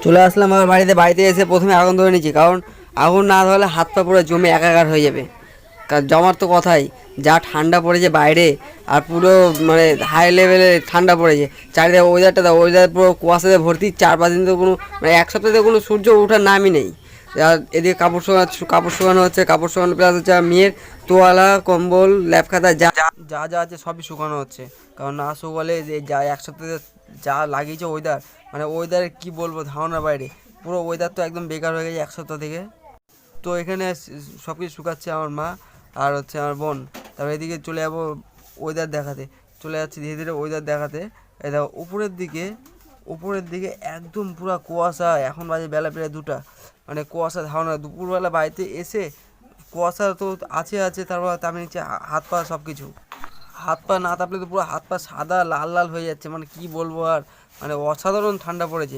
চলে আসলাম আমার বাড়িতে এসে প্রথমে আগুন ধরে নিচ্ছি, কারণ আগুন না ধরলে হাত পা পুরো জমে একাকার হয়ে যাবে। কারণ জমার তো কথাই, যা ঠান্ডা পড়েছে বাইরে, আর পুরো মানে হাই লেভেলে ঠান্ডা পড়েছে। চারিদিকে ওয়েদার পুরো কুয়াশাতে ভর্তি। 4-5 দিন তো কোনো মানে এক সপ্তাহে কোনো সূর্য ওঠার নামই নেই। আর এদিকে কাপড় শুকানো হচ্ছে, কাপড় শুকানো প্লাস হচ্ছে মেয়ের তোয়ালা কম্বল ল্যাপ খাতা যা যা যা আছে সবই শুকানো হচ্ছে। কারণ না শুকালে যা এক সপ্তাহে যা লাগিয়েছে ওয়েদার, মানে ওয়েদারে কি বলবো ধারণার বাইরে। পুরো ওয়েদার তো একদম বেকার হয়ে গেছে এক সপ্তাহ থেকে। তো এখানে সব কিছু শুকাচ্ছে আমার মা আর হচ্ছে আমার বোন। তারপর এদিকে চলে যাবো ওয়েদার দেখাতে, চলে যাচ্ছি ধীরে ধীরে ওয়েদার দেখাতে। এই দেখো উপরের দিকে একদম পুরো কুয়াশা। এখন বাজে বেলা প্রায় 2টা, মানে কুয়াশা ধারণা। দুপুরবেলা বাড়িতে এসে কুয়াশা তো আছে, তারপর তারপরে নিচে হাত পা সব কিছু। হাত পা না তাপলে তো পুরো হাত পা সাদা লাল লাল হয়ে যাচ্ছে, মানে কি বলবো আর। মানে অসাধারণ ঠান্ডা পড়েছে।